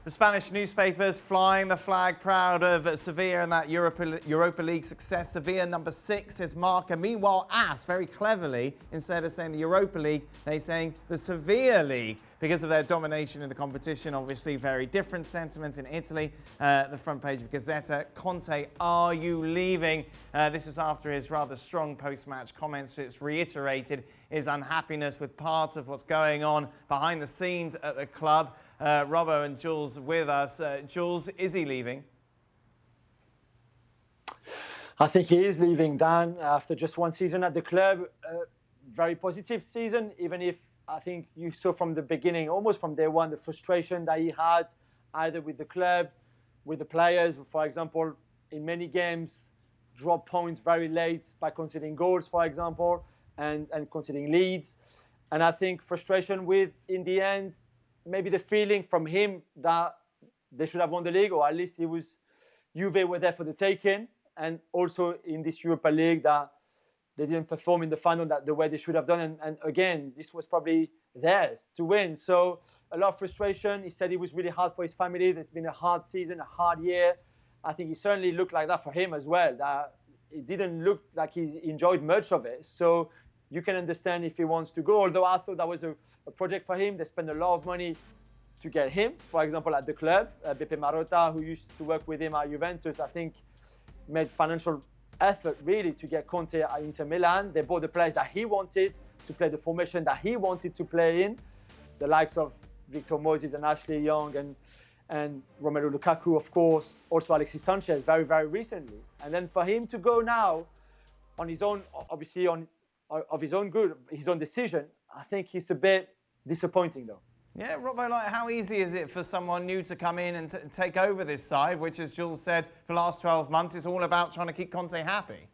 The Spanish newspapers flying the flag proud of Sevilla and that Europa League success. Sevilla number 6 is Marca. Meanwhile, AS, very cleverly, instead of saying the Europa League, they're saying the Sevilla League because of their domination in the competition. Obviously, very different sentiments in Italy. The front page of Gazzetta. Conte, are you leaving? This is after his rather strong post-match comments. It's reiterated his unhappiness with parts of what's going on behind the scenes at the club. Robbo and Jules with us. Jules, is he leaving? I think he is leaving, Dan, after just one season at the club. Very positive season, even if I think you saw from the beginning, almost from day one, the frustration that he had either with the club, with the players. For example, in many games, drop points very late by conceding goals, for example, and conceding leads. And I think frustration with, in the end, maybe the feeling from him that they should have won the league, or at least Juve were there for the taking, and also in this Europa League that they didn't perform in the final the way they should have done. And again, this was probably theirs to win. So a lot of frustration. He said it was really hard for his family. It's been a hard season, a hard year. I think it certainly looked like that for him as well. That it didn't look like he enjoyed much of it. So you can understand if he wants to go, although I thought that was a project for him. They spent a lot of money to get him, for example, at the club. Beppe Marotta, who used to work with him at Juventus, I think made financial effort really to get Conte at Inter Milan. They bought the players that he wanted to play the formation that he wanted to play in, the likes of Victor Moses and Ashley Young and Romelu Lukaku, of course, also Alexis Sanchez very, very recently. And then for him to go now on his own, obviously of his own good, his own decision, I think he's a bit disappointing though. Yeah, Robbo, like, how easy is it for someone new to come in and take over this side, which, as Jules said, for the last 12 months, it's all about trying to keep Conte happy?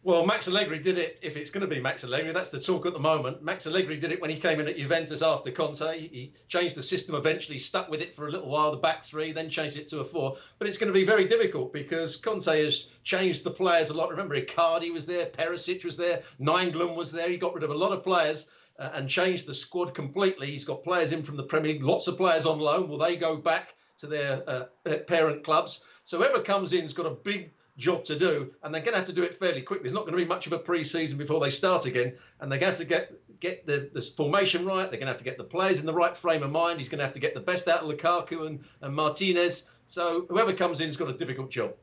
Well, Max Allegri did it, if it's going to be Max Allegri, that's the talk at the moment. Max Allegri did it when he came in at Juventus after Conte. He changed the system eventually, stuck with it for a little while, the back three, then changed it to a 4. But it's going to be very difficult because Conte has changed the players a lot. Remember, Icardi was there, Perisic was there, Nainggolan was there. He got rid of a lot of players and changed the squad completely. He's got players in from the Premier League, lots of players on loan. Will they go back to their parent clubs? So whoever comes in has got a big job to do, and they're going to have to do it fairly quick. There's not going to be much of a pre-season before they start again, and they're going to have to get the formation right. They're going to have to get the players in the right frame of mind. He's going to have to get the best out of Lukaku and Martinez. So whoever comes in has got a difficult job.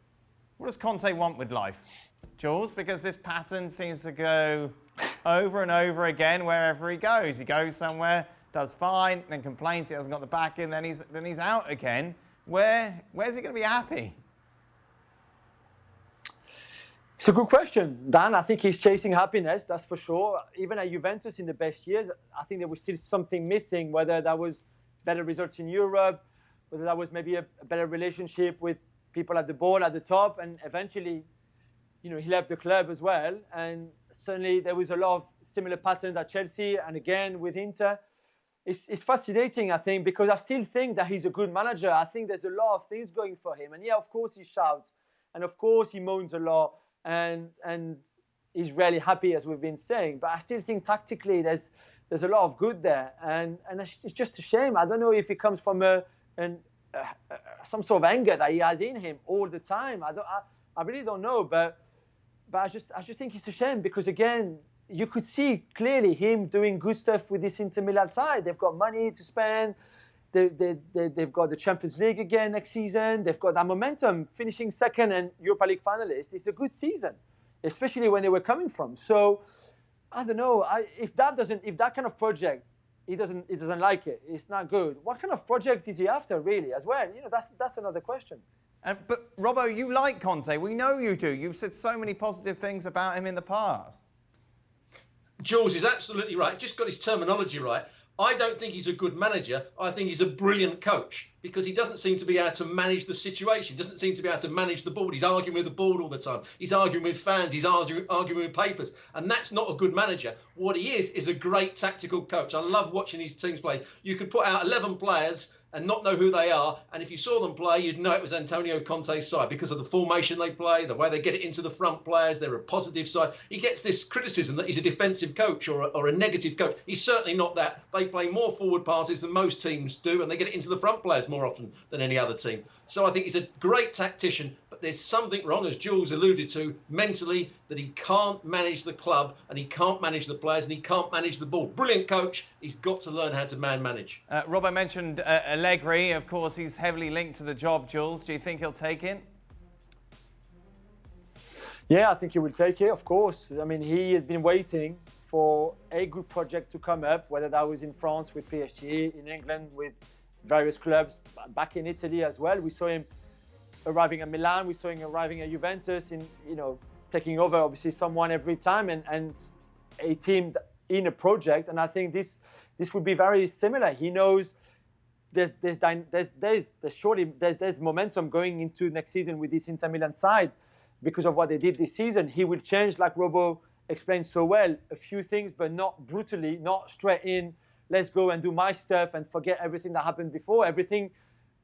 What does Conte want with life, Jules? Because this pattern seems to go over and over again wherever he goes. He goes somewhere, does fine, then complains he hasn't got the back in, then he's out again. Where's he going to be happy? It's a good question, Dan. I think he's chasing happiness, that's for sure. Even at Juventus in the best years, I think there was still something missing, whether that was better results in Europe, whether that was maybe a better relationship with people at the board, at the top, and eventually, he left the club as well. And certainly there was a lot of similar patterns at Chelsea and again with Inter. It's fascinating, I think, because I still think that he's a good manager. I think there's a lot of things going for him. And yeah, of course he shouts. And of course he moans a lot. And he's really happy, as we've been saying. But I still think tactically there's a lot of good there. And it's just a shame. I don't know if it comes from some sort of anger that he has in him all the time. I really don't know. But I just think it's a shame because, again, you could see clearly him doing good stuff with this Inter Milan side. They've got money to spend. They've got the Champions League again next season. They've got that momentum, finishing second and Europa League finalist. It's a good season, especially when they were coming from. So I don't know if that kind of project, he doesn't like it. It's not good. What kind of project is he after, really, as well? That's another question. But Robbo, you like Conte. We know you do. You've said so many positive things about him in the past. Jules is absolutely right. Just got his terminology right. I don't think he's a good manager. I think he's a brilliant coach because he doesn't seem to be able to manage the situation. Doesn't seem to be able to manage the board. He's arguing with the board all the time. He's arguing with fans. He's arguing with papers. And that's not a good manager. What he is a great tactical coach. I love watching these teams play. You could put out 11 players and not know who they are. And if you saw them play, you'd know it was Antonio Conte's side because of the formation they play, the way they get it into the front players. They're a positive side. He gets this criticism that he's a defensive coach or a negative coach. He's certainly not that. They play more forward passes than most teams do, and they get it into the front players more often than any other team. So I think he's a great tactician, but there's something wrong, as Jules alluded to, mentally, that he can't manage the club and he can't manage the players and he can't manage the ball. Brilliant coach. He's got to learn how to manage. Robbo mentioned Allegri. Of course, he's heavily linked to the job, Jules. Do you think he'll take it? Yeah, I think he will take it, of course. I mean, he has been waiting for a good project to come up, whether that was in France with PSG, in England with various clubs, back in Italy as well. We saw him arriving at Milan, we saw him arriving at Juventus, taking over obviously someone every time and a team in a project. And I think this would be very similar. He knows there's momentum going into next season with this Inter Milan side because of what they did this season. He will change, like Robbo explained so well, a few things, but not brutally, not straight in. Let's go and do my stuff and forget everything that happened before.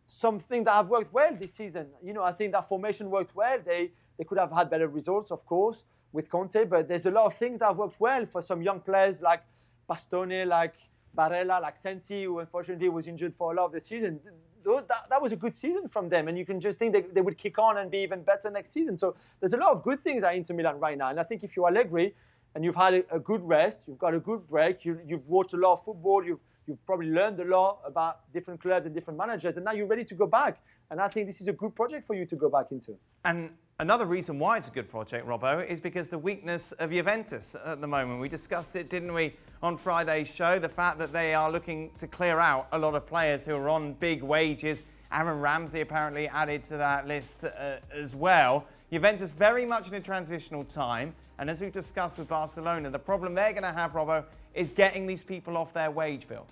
Something that have worked well this season. I think that formation worked well. They could have had better results, of course, with Conte, but there's a lot of things that have worked well for some young players like Bastoni, like Barella, like Sensi, who unfortunately was injured for a lot of the season. That was a good season from them, and you can just think they would kick on and be even better next season. So there's a lot of good things at Inter Milan right now, and I think if you're Allegri, and you've had a good rest, you've got a good break, you've watched a lot of football, you've probably learned a lot about different clubs and different managers, and now you're ready to go back. And I think this is a good project for you to go back into. And another reason why it's a good project, Robbo, is because the weakness of Juventus at the moment. We discussed it, didn't we, on Friday's show, the fact that they are looking to clear out a lot of players who are on big wages. Aaron Ramsey apparently added to that list as well. Juventus very much in a transitional time. And as we've discussed with Barcelona, the problem they're going to have, Robbo, is getting these people off their wage bill.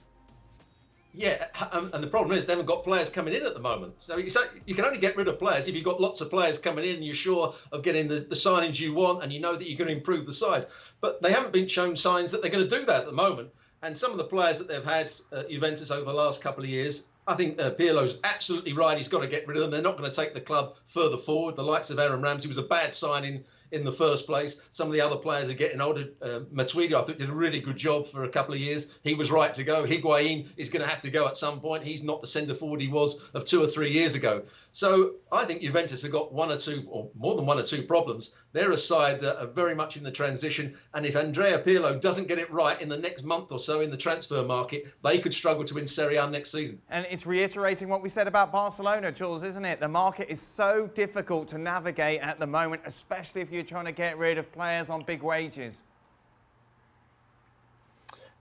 Yeah, and the problem is they haven't got players coming in at the moment. So you can only get rid of players if you've got lots of players coming in and you're sure of getting the signings you want and you know that you're going to improve the side. But they haven't been shown signs that they're going to do that at the moment. And some of the players that they've had at Juventus over the last couple of years, I think Pirlo's absolutely right. He's got to get rid of them. They're not going to take the club further forward. The likes of Aaron Ramsey was a bad signing in the first place. Some of the other players are getting older. Matuidi, I think, did a really good job for a couple of years. He was right to go. Higuain is going to have to go at some point. He's not the centre forward he was of 2 or 3 years ago. So I think Juventus have got one or two, or more than one or two problems. They're a side that are very much in the transition. And if Andrea Pirlo doesn't get it right in the next month or so in the transfer market, they could struggle to win Serie A next season. And it's reiterating what we said about Barcelona, Jules, isn't it? The market is so difficult to navigate at the moment, especially if you're trying to get rid of players on big wages.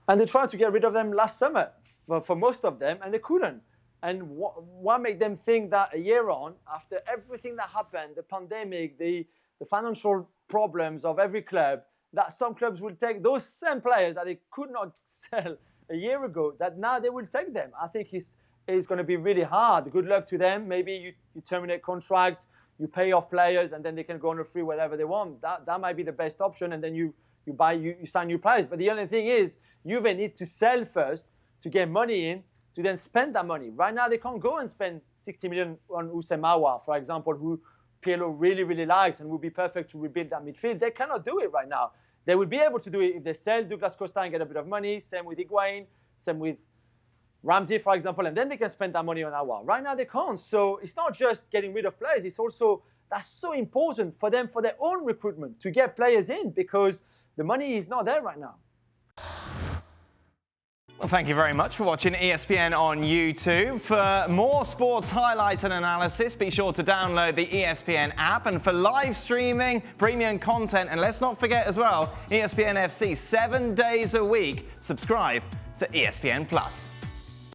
And they tried to get rid of them last summer for most of them, and they couldn't. And what made them think that a year on, after everything that happened, the pandemic, the financial problems of every club, that some clubs will take those same players that they could not sell a year ago, that now they will take them. I think it's going to be really hard. Good luck to them. Maybe you terminate contracts, you pay off players, and then they can go on a free whatever they want. That might be the best option, and then you sign new players. But the only thing is, Juve need to sell first to get money in, to then spend that money. Right now, they can't go and spend 60 million on Houssem Aouar, for example, who Pirlo really, really likes and would be perfect to rebuild that midfield. They cannot do it right now. They will be able to do it if they sell Douglas Costa and get a bit of money. Same with Higuain, same with Ramsey, for example, and then they can spend that money on Aouar. Right now, they can't. So it's not just getting rid of players. It's also, that's so important for them, for their own recruitment, to get players in, because the money is not there right now. Well, thank you very much for watching ESPN on YouTube. For more sports highlights and analysis, be sure to download the ESPN app. And for live streaming, premium content, and let's not forget as well, ESPN FC 7 days a week. Subscribe to ESPN+.